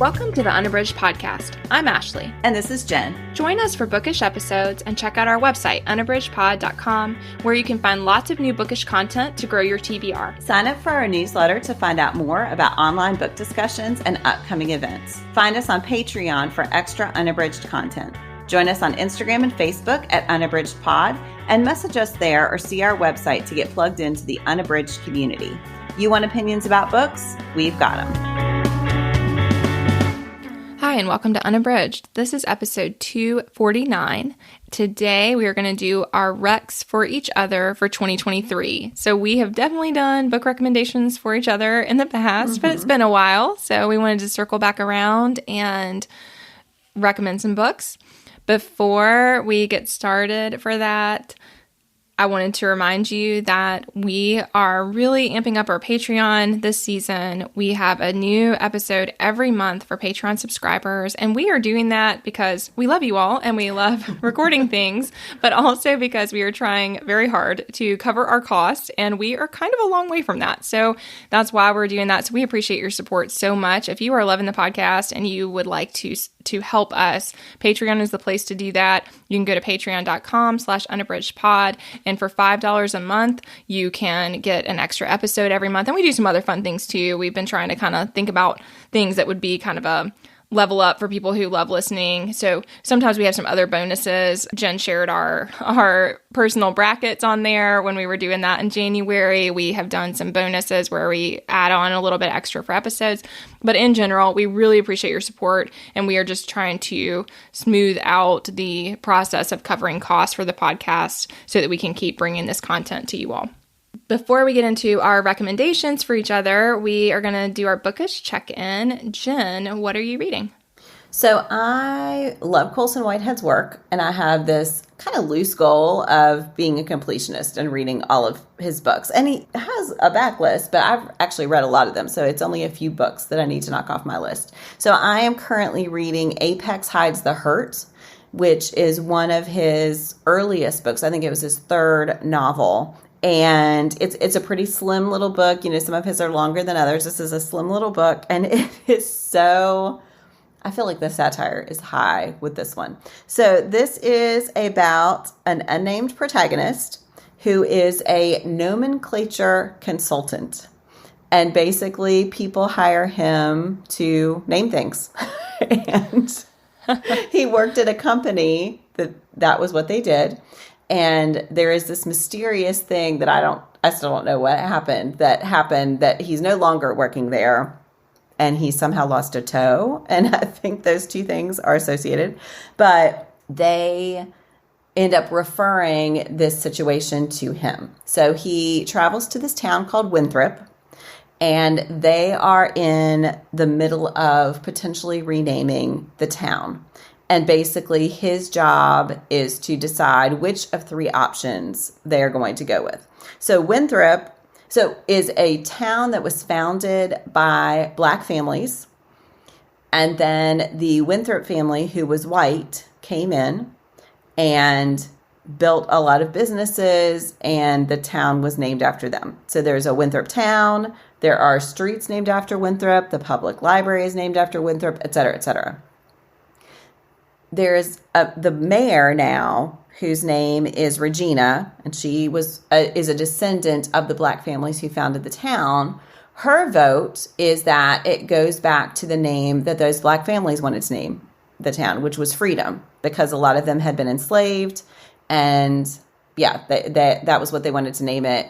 Welcome to the Unabridged podcast. I'm Ashley. And this is Jen. Join us for bookish episodes and check out our website, unabridgedpod.com, where you can find lots of new bookish content to grow your TBR. Sign up for our newsletter to find out more about online book discussions and upcoming events. Find us on Patreon for extra unabridged content. Join us on Instagram and Facebook at unabridgedpod and message us there or see our website to get plugged into the Unabridged community. You want opinions about books? We've got them. Hi, and welcome to Unabridged. This is episode 249. Today, we are going to do our recs for each other for 2023. So we have definitely done book recommendations for each other in the past, but it's been a while. So we wanted to circle back around and recommend some books. Before we get started for that, I wanted to remind you that we are really amping up our Patreon this season. We have a new episode every month for Patreon subscribers, and we are doing that because we love you all and we love recording things, but also because we are trying very hard to cover our costs, and we are kind of a long way from that. So that's why we're doing that. So we appreciate your support so much. If you are loving the podcast and you would like to help us, Patreon is the place to do that. You can go to patreon.com/unabridgedpod. And for $5 a month, you can get an extra episode every month. And we do some other fun things too. We've been trying to kind of think about things that would be kind of a level up for people who love listening. So sometimes we have some other bonuses. Jen shared our personal brackets on there when we were doing that in January. We have done some bonuses where we add on a little bit extra for episodes. But in general, we really appreciate your support, and we are just trying to smooth out the process of covering costs for the podcast so that we can keep bringing this content to you all. Before we get into our recommendations for each other, we are going to do our bookish check-in. Jen, what are you reading? So I love Colson Whitehead's work, and I have this kind of loose goal of being a completionist and reading all of his books. And he has a backlist, but I've actually read a lot of them, so it's only a few books that I need to knock off my list. So I am currently reading Apex Hides the Hurt, which is one of his earliest books. I think it was his third novel. And it's a pretty slim little book. You know, some of his are longer than others. This is a slim little book. And it is so, I feel like the satire is high with this one. So this is about an unnamed protagonist who is a nomenclature consultant. And basically people hire him to name things. And he worked at a company that was what they did. And there is this mysterious thing that I still don't know what happened that he's no longer working there, and he somehow lost a toe. And I think those two things are associated, but they end up referring this situation to him. So he travels to this town called Winthrop, and they are in the middle of potentially renaming the town. And basically, his job is to decide which of three options they're going to go with. So Winthrop is a town that was founded by Black families. And then the Winthrop family, who was white, came in and built a lot of businesses, and the town was named after them. So there's a Winthrop town. There are streets named after Winthrop. The public library is named after Winthrop, et cetera, et cetera. There's the mayor now, whose name is Regina, and she is a descendant of the Black families who founded the town. Her vote is that it goes back to the name that those Black families wanted to name the town, which was Freedom, because a lot of them had been enslaved, and that was what they wanted to name it.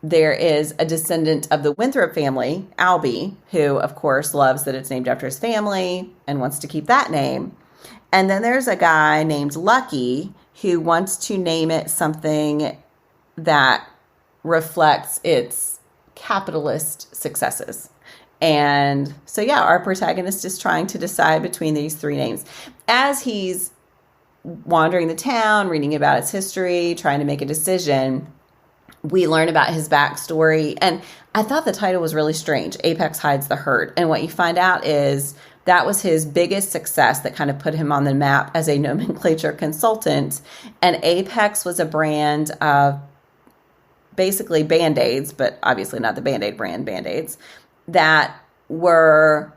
There is a descendant of the Winthrop family, Albie, who, of course, loves that it's named after his family and wants to keep that name. And then there's a guy named Lucky who wants to name it something that reflects its capitalist successes. And so, our protagonist is trying to decide between these three names. As he's wandering the town, reading about its history, trying to make a decision, we learn about his backstory. And I thought the title was really strange, Apex Hides the Hurt. And what you find out is that was his biggest success that kind of put him on the map as a nomenclature consultant. And Apex was a brand of basically Band-Aids, but obviously not the Band-Aid brand Band-Aids, that were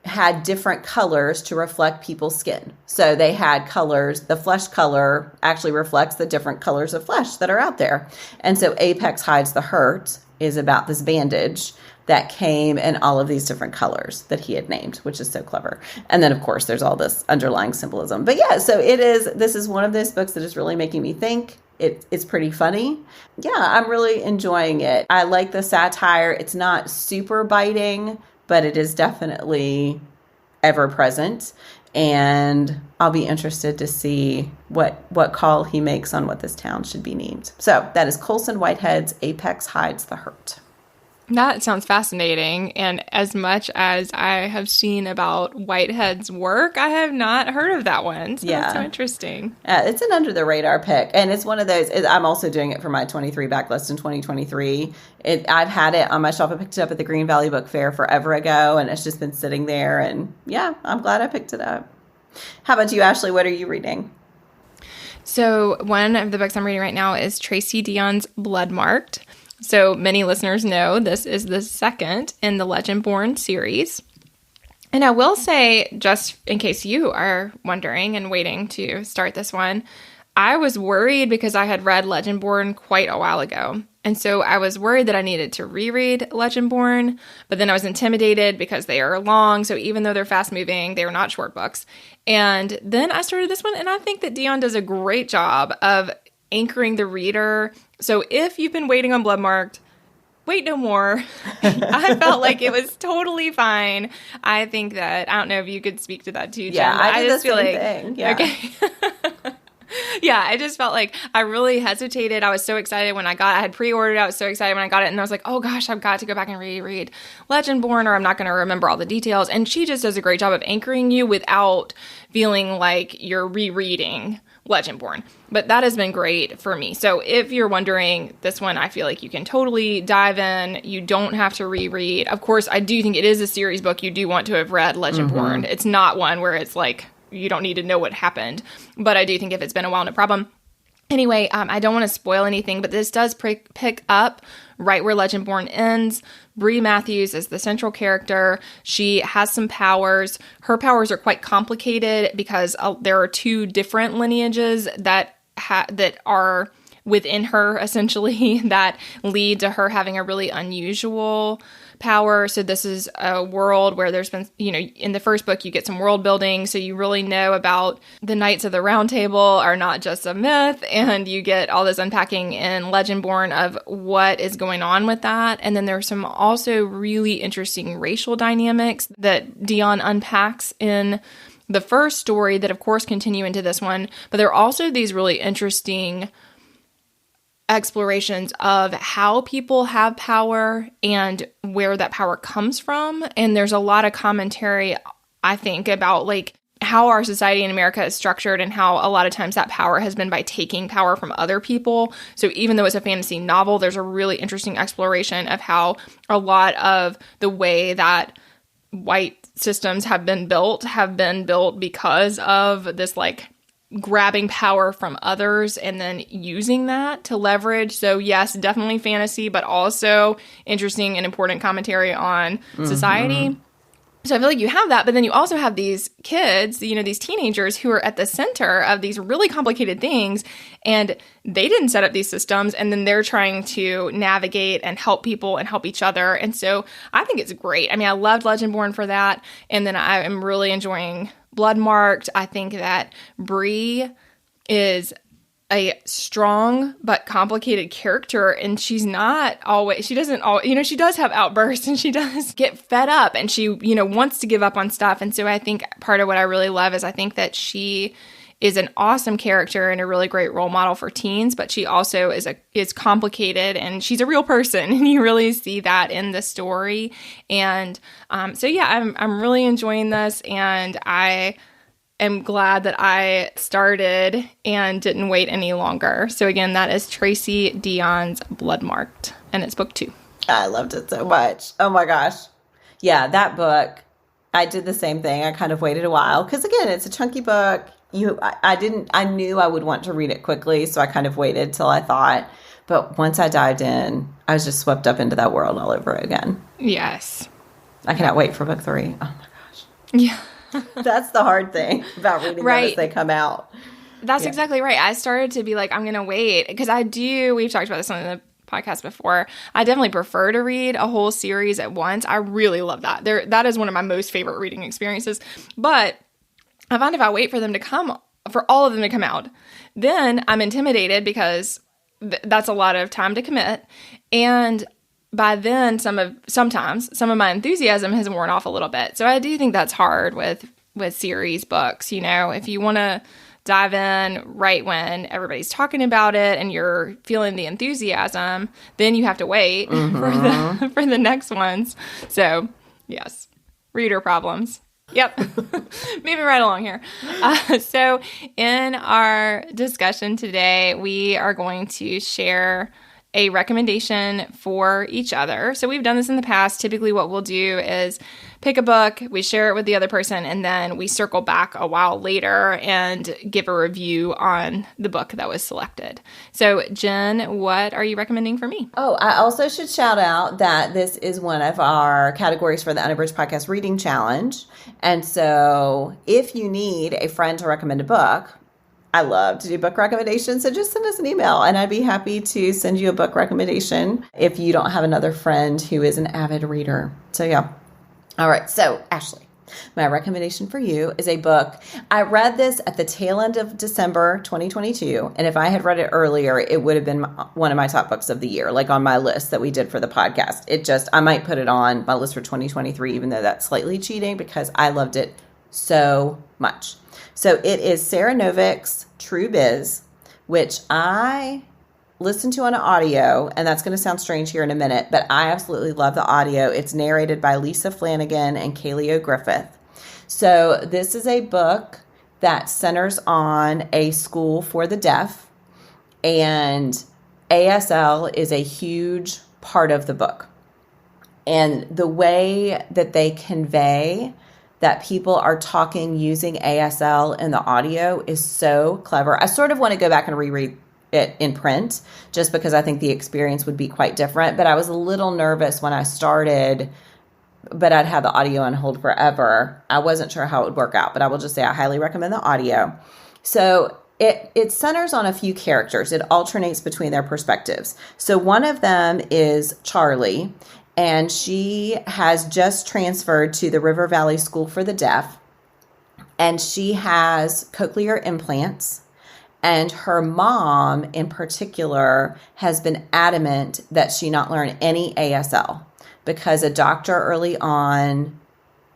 had different colors to reflect people's skin. So they had colors, the flesh color actually reflects the different colors of flesh that are out there. And so Apex Hides the Hurt is about this bandage that came in all of these different colors that he had named, which is so clever. And then, of course, there's all this underlying symbolism. But yeah, so this is one of those books that is really making me think. It's pretty funny. Yeah, I'm really enjoying it. I like the satire. It's not super biting, but it is definitely ever present. And I'll be interested to see what call he makes on what this town should be named. So that is Colson Whitehead's Apex Hides the Hurt. That sounds fascinating. And as much as I have seen about Whitehead's work, I have not heard of that one. So that's so interesting. It's an under the radar pick. And it's one of those, I'm also doing it for my 23 backlist in 2023. I've had it on my shelf. I picked it up at the Green Valley Book Fair forever ago, and it's just been sitting there. And yeah, I'm glad I picked it up. How about you, Ashley? What are you reading? So one of the books I'm reading right now is Tracy Deon's Bloodmarked. So many listeners know this is the second in the Legendborn series. And I will say, just in case you are wondering and waiting to start this one, I was worried because I had read Legendborn quite a while ago. And so I was worried that I needed to reread Legendborn, but then I was intimidated because they are long. So even though they're fast moving, they are not short books. And then I started this one, and I think that Deon does a great job of anchoring the reader. So if you've been waiting on Bloodmarked, wait no more. I felt like it was totally fine. I think that, I don't know if you could speak to that too, Jen. Yeah, I did the same thing. Yeah. Okay. Yeah, I just felt like I really hesitated. I was so excited when I had pre-ordered. I was so excited when I got it. And I was like, oh gosh, I've got to go back and reread Legendborn, or I'm not going to remember all the details. And she just does a great job of anchoring you without feeling like you're rereading Legendborn. But that has been great for me. So if you're wondering, this one, I feel like you can totally dive in. You don't have to reread. Of course, I do think it is a series book. You do want to have read Legendborn. Mm-hmm. It's not one where it's like, you don't need to know what happened. But I do think if it's been a while, no problem. Anyway, I don't want to spoil anything, but this does pick up right where Legendborn ends. Bree Matthews is the central character. She has some powers. Her powers are quite complicated because there are two different lineages that are within her, essentially, that lead to her having a really unusual power. So this is a world where there's been, in the first book, you get some world building. So you really know about the Knights of the Round Table are not just a myth. And you get all this unpacking in Legendborn of what is going on with that. And then there's some also really interesting racial dynamics that Deon unpacks in the first story that, of course, continue into this one. But there are also these really interesting explorations of how people have power and where that power comes from. And there's a lot of commentary, I think, about like how our society in America is structured and how a lot of times that power has been by taking power from other people. So even though it's a fantasy novel, there's a really interesting exploration of how a lot of the way that white systems have been built because of this like grabbing power from others and then using that to leverage. So yes, definitely fantasy, but also interesting and important commentary on society. So I feel like you have that, but then you also have these kids, these teenagers who are at the center of these really complicated things, and they didn't set up these systems, and then they're trying to navigate and help people and help each other. And so I think it's great. I mean, I loved Legendborn for that, and then I am really enjoying Bloodmarked. I think that Bree is a strong but complicated character, and she does have outbursts, and she does get fed up, and she, wants to give up on stuff. And so I think part of what I really love is I think that she is an awesome character and a really great role model for teens, but she also is complicated, and she's a real person, and you really see that in the story. And so yeah, I'm really enjoying this, and I am glad that I started and didn't wait any longer. So again, that is Tracy Deon's Bloodmarked, and it's book 2. I loved it so much. Oh my gosh. Yeah, that book, I did the same thing. I kind of waited a while because again, it's a chunky book. I knew I would want to read it quickly, so I kind of waited till I thought. But once I dived in, I was just swept up into that world all over again. Yes. I cannot wait for book 3. Oh my gosh. Yeah. That's the hard thing about reading them Right. as they come out. That's Yeah. exactly right. I started to be like, I'm going to wait because we've talked about this on the podcast before. I definitely prefer to read a whole series at once. I really love that. That is one of my most favorite reading experiences. But I find if I wait for all of them to come out, then I'm intimidated because that's a lot of time to commit. And by then, sometimes some of my enthusiasm has worn off a little bit. So I do think that's hard with series books. If you want to dive in right when everybody's talking about it and you're feeling the enthusiasm, then you have to wait for the next ones. So, yes, reader problems. Yep. Moving right along here. So in our discussion today, we are going to share a recommendation for each other. So we've done this in the past. Typically what we'll do is pick a book, we share it with the other person, and then we circle back a while later and give a review on the book that was selected. So Jen, what are you recommending for me? Oh, I also should shout out that this is one of our categories for the Unabridged Podcast Reading Challenge. And so if you need a friend to recommend a book, I love to do book recommendations, so just send us an email and I'd be happy to send you a book recommendation if you don't have another friend who is an avid reader. So yeah. All right. So Ashley, my recommendation for you is a book. I read this at the tail end of December 2022. And if I had read it earlier, it would have been one of my top books of the year, like on my list that we did for the podcast. I might put it on my list for 2023, even though that's slightly cheating because I loved it so much. So it is Sarah Novick's True Biz, which I listened to on audio, and that's going to sound strange here in a minute, but I absolutely love the audio. It's narrated by Lisa Flanagan and Kaylee O'Griffith. So this is a book that centers on a school for the deaf, and ASL is a huge part of the book. And the way that they convey that people are talking using ASL in the audio is so clever. I sort of want to go back and reread it in print just because I think the experience would be quite different. But I was a little nervous when I started, but I'd had the audio on hold forever. I wasn't sure how it would work out, but I will just say I highly recommend the audio. So it centers on a few characters. It alternates between their perspectives. So one of them is Charlie, and she has just transferred to the River Valley School for the Deaf, and she has cochlear implants. And her mom, in particular, has been adamant that she not learn any ASL because a doctor early on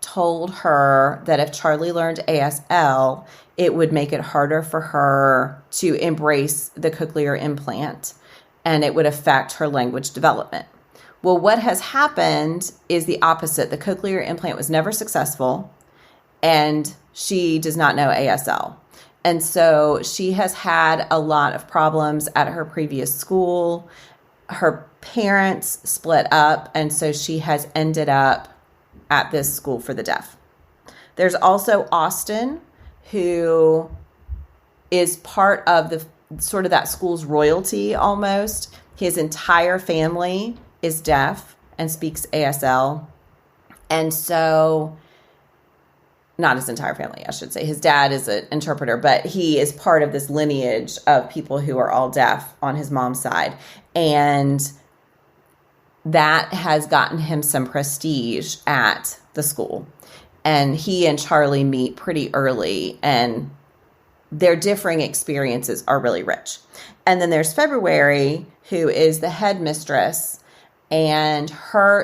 told her that if Charlie learned ASL, it would make it harder for her to embrace the cochlear implant and it would affect her language development. Well, what has happened is the opposite. The cochlear implant was never successful, and she does not know ASL. And so she has had a lot of problems at her previous school. Her parents split up, and so she has ended up at this school for the deaf. There's also Austin, who is part of the sort of that school's royalty almost. His entire family is deaf and speaks ASL. And so, not his entire family, I should say. His dad is an interpreter, but he is part of this lineage of people who are all deaf on his mom's side. And that has gotten him some prestige at the school. And he and Charlie meet pretty early, and their differing experiences are really rich. And then there's February, who is the headmistress, and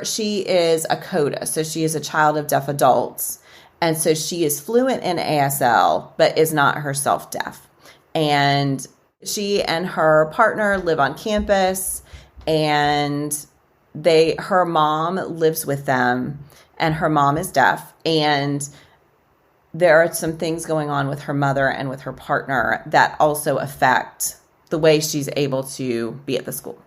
she is a CODA, so she is a child of deaf adults. And so she is fluent in ASL, but is not herself deaf. And she and her partner live on campus, and her mom lives with them, and her mom is deaf. And there are some things going on with her mother and with her partner that also affect the way she's able to be at the school.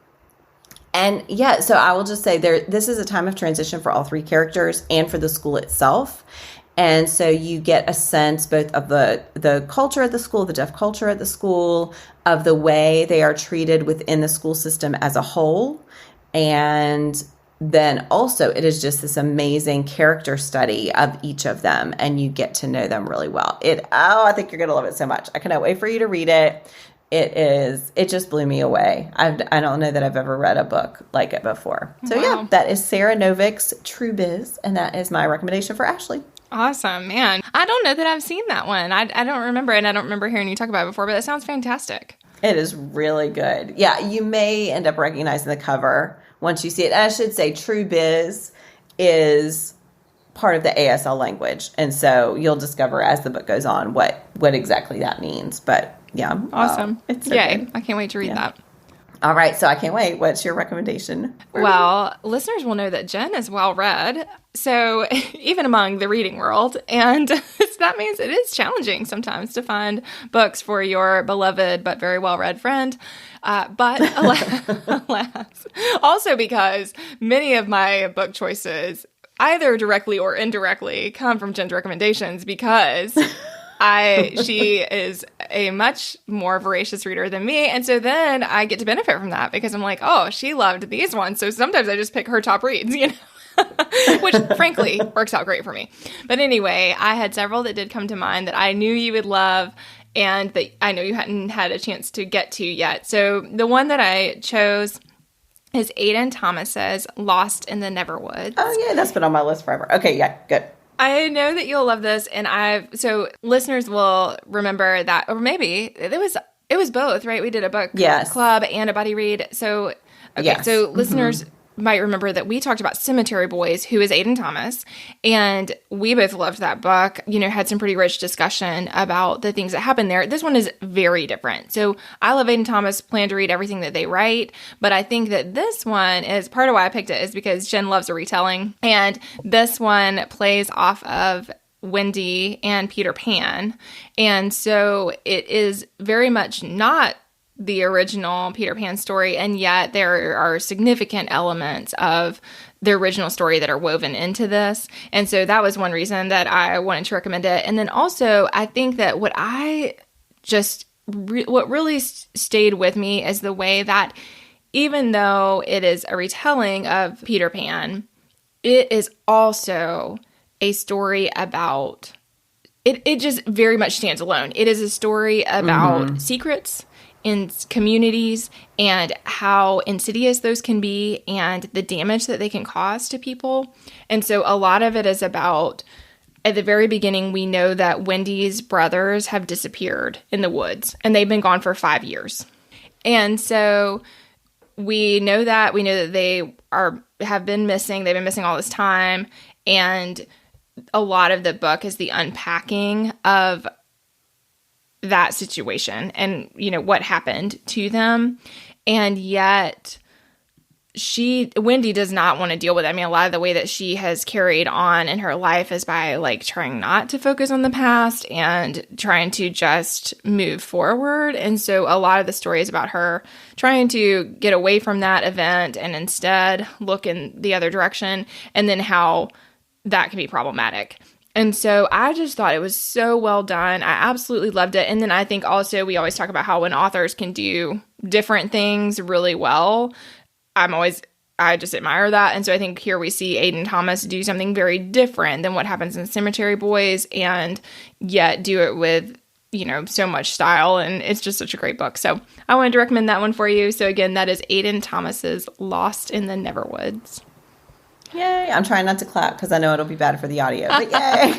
And yeah, so I will just say this is a time of transition for all three characters and for the school itself. And so you get a sense both of the culture at the school, the deaf culture at the school, of the way they are treated within the school system as a whole. And then also it is just this amazing character study of each of them, and you get to know them really well. I think you're going to love it so much. I cannot wait for you to read it. It just blew me away. I don't know that I've ever read a book like it before. So yeah, that is Sarah Novick's True Biz, and that is my recommendation for Ashley. Awesome, man. I don't know that I've seen that one. I don't remember it, and I don't remember hearing you talk about it before, but that sounds fantastic. It is really good. Yeah, you may end up recognizing the cover once you see it. And I should say True Biz is part of the ASL language. And so you'll discover as the book goes on what exactly that means. But yeah. Awesome. It's so Yay. good. I can't wait to read that. All right. So I can't wait. What's your recommendation? Well, listeners will know that Jen is well read. So even among the reading world. And that means it is challenging sometimes to find books for your beloved but very well read friend. But alas, also because many of my book choices, either directly or indirectly, come from Jen's recommendations because she is a much more voracious reader than me. And so then I get to benefit from that because I'm like, oh, she loved these ones. So sometimes I just pick her top reads, which frankly works out great for me. But anyway, I had several that did come to mind that I knew you would love and that I know you hadn't had a chance to get to yet. So the one that I chose is Aiden Thomas's Lost in the Neverwoods. Oh yeah, that's been on my list forever. Okay, yeah, good. I know that you'll love this, and so listeners will remember that, or maybe it was both, right? We did a book club and a buddy read. So so listeners might remember that we talked about Cemetery Boys, who is Aiden Thomas, and we both loved that book, had some pretty rich discussion about the things that happened there. This one is very different. So I love Aiden Thomas, plan to read everything that they write, but I think that this one is, part of why I picked it is because Jen loves a retelling, and this one plays off of Wendy and Peter Pan, and so it is very much not the original Peter Pan story, and yet there are significant elements of the original story that are woven into this. And so that was one reason that I wanted to recommend it. And then also, I think that what really stayed with me is the way that even though it is a retelling of Peter Pan, it is also a story about, it just very much stands alone. It is a story about secrets in communities and how insidious those can be and the damage that they can cause to people. And so a lot of it is about, at the very beginning, we know that Wendy's brothers have disappeared in the woods and they've been gone for 5 years. And so we know that they have been missing. They've been missing all this time. And a lot of the book is the unpacking of that situation and what happened to them. And yet Wendy does not want to deal with it. I mean, a lot of the way that she has carried on in her life is by trying not to focus on the past and trying to just move forward. And so a lot of the story is about her trying to get away from that event and instead look in the other direction, and then how that can be problematic. And so I just thought it was so well done. I absolutely loved it. And then I think also we always talk about how when authors can do different things really well, I just admire that. And so I think here we see Aiden Thomas do something very different than what happens in Cemetery Boys, and yet do it with, so much style. And it's just such a great book. So I wanted to recommend that one for you. So again, that is Aiden Thomas's Lost in the Neverwoods. Yay. I'm trying not to clap because I know it'll be bad for the audio, but yay.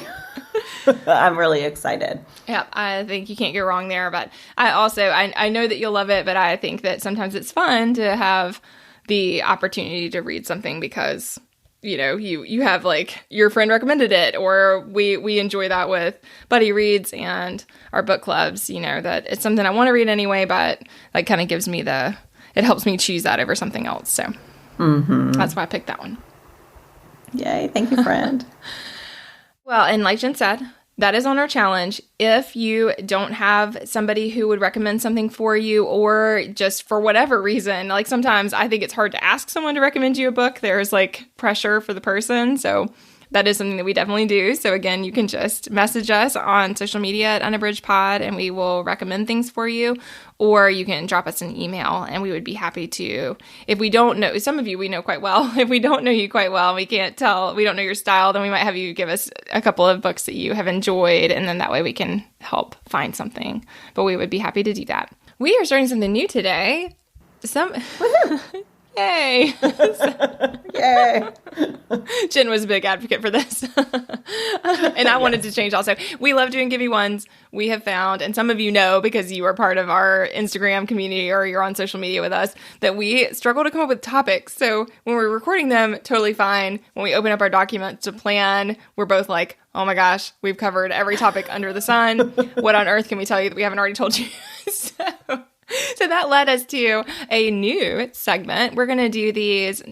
I'm really excited. Yeah, I think you can't go wrong there. But I know that you'll love it, but I think that sometimes it's fun to have the opportunity to read something because, you have your friend recommended it, or we enjoy that with buddy reads and our book clubs, that it's something I want to read anyway, but kind of gives me it helps me choose that over something else. So that's why I picked that one. Yay. Thank you, friend. Well, and like Jen said, that is on our challenge. If you don't have somebody who would recommend something for you, or just for whatever reason, sometimes I think it's hard to ask someone to recommend you a book. There's pressure for the person. So that is something that we definitely do. So again, you can just message us on social media at Unabridged Pod and we will recommend things for you. Or you can drop us an email and we would be happy to. If we don't know, some of you we know quite well. If we don't know you quite well, we can't tell, we don't know your style, then we might have you give us a couple of books that you have enjoyed. And then that way we can help find something. But we would be happy to do that. We are starting something new today. Yay. Yay. Jen was a big advocate for this. And I wanted to change also. We love doing Gimme Ones. We have found, and some of you know because you are part of our Instagram community or you're on social media with us, that we struggle to come up with topics. So when we're recording them, totally fine. When we open up our documents to plan, we're both like, oh my gosh, we've covered every topic under the sun. What on earth can we tell you that we haven't already told you? So that led us to a new segment. We're going to do these.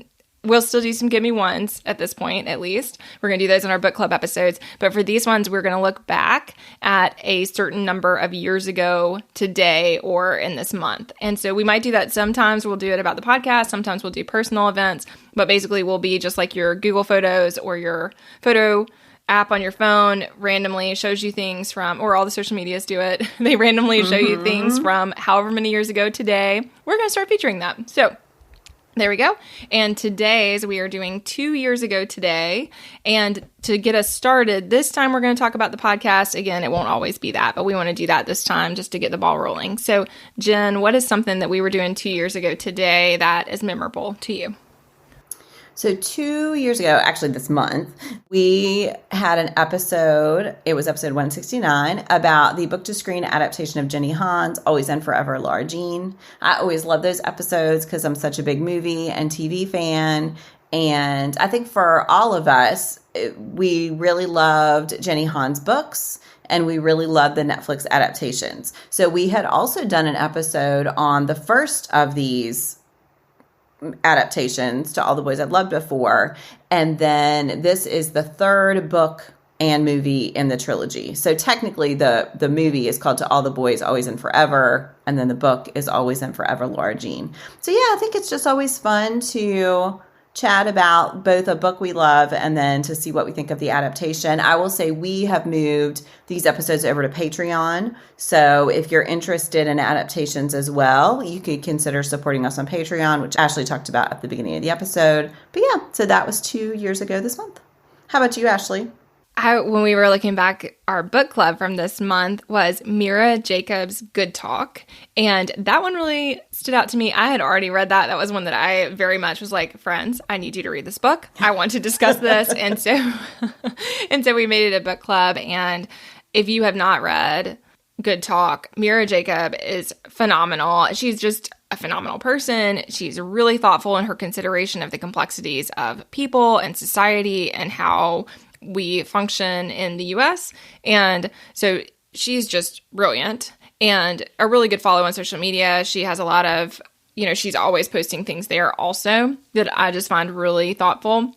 We'll still do some Gimme Ones at this point, at least. We're going to do those in our book club episodes. But for these ones, we're going to look back at a certain number of years ago today or in this month. And so we might do that sometimes. We'll do it about the podcast. Sometimes we'll do personal events. But basically, we'll be just like your Google Photos or your photo app on your phone randomly shows you things from, or all the social medias do it. They randomly show you things from however many years ago today. We're going to start featuring them. So there we go. And today's, we are doing 2 years ago today. And to get us started, this time we're going to talk about the podcast. Again, it won't always be that, but we want to do that this time just to get the ball rolling. So Jen, what is something that we were doing 2 years ago today that is memorable to you? So 2 years ago, actually this month, we had an episode, it was episode 169, about the book-to-screen adaptation of Jenny Han's Always and Forever, Laura Jean. I always love those episodes because I'm such a big movie and TV fan. And I think for all of us, we really loved Jenny Han's books. And we really loved the Netflix adaptations. So we had also done an episode on the first of these adaptations to All the Boys I've Loved Before. And then this is the third book and movie in the trilogy. So technically the movie is called To All the Boys, Always and Forever. And then the book is Always and Forever, Laura Jean. So yeah, I think it's just always fun to chat about both a book we love and then to see what we think of the adaptation. I will say we have moved these episodes over to Patreon. So if you're interested in adaptations as well, you could consider supporting us on Patreon, which Ashley talked about at the beginning of the episode. But yeah, so that was 2 years ago this month. How about you, Ashley? When we were looking back, our book club from this month was Mira Jacobs' Good Talk. And that one really stood out to me. I had already read that. That was one that I very much was like, friends, I need you to read this book. I want to discuss this. And so we made it a book club. And if you have not read Good Talk, Mira Jacob is phenomenal. She's just a phenomenal person. She's really thoughtful in her consideration of the complexities of people and society and how we function in the US. And so she's just brilliant and a really good follow on social media. She has a lot of, she's always posting things there also that I just find really thoughtful.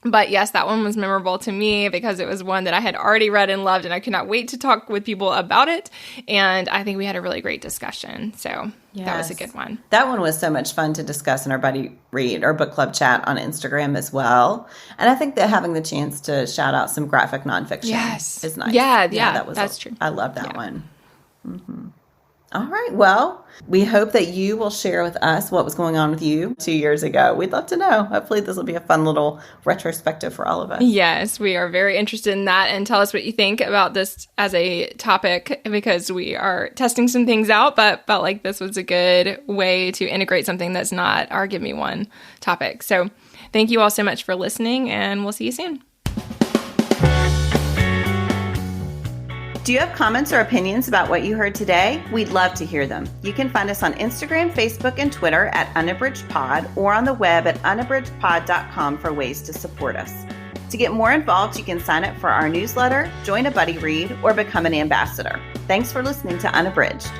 But yes, that one was memorable to me because it was one that I had already read and loved, and I could not wait to talk with people about it. And I think we had a really great discussion. So That was a good one. That one was so much fun to discuss in our Buddy Read or book club chat on Instagram as well. And I think that having the chance to shout out some graphic nonfiction is nice. Yeah, that's true. I love that one. Mm-hmm. All right. Well, we hope that you will share with us what was going on with you 2 years ago. We'd love to know. Hopefully this will be a fun little retrospective for all of us. Yes, we are very interested in that. And tell us what you think about this as a topic because we are testing some things out, but felt like this was a good way to integrate something that's not our Give Me One topic. So thank you all so much for listening, and we'll see you soon. Do you have comments or opinions about what you heard today? We'd love to hear them. You can find us on Instagram, Facebook, and Twitter at Unabridged Pod or on the web at unabridgedpod.com for ways to support us. To get more involved, you can sign up for our newsletter, join a buddy read, or become an ambassador. Thanks for listening to Unabridged.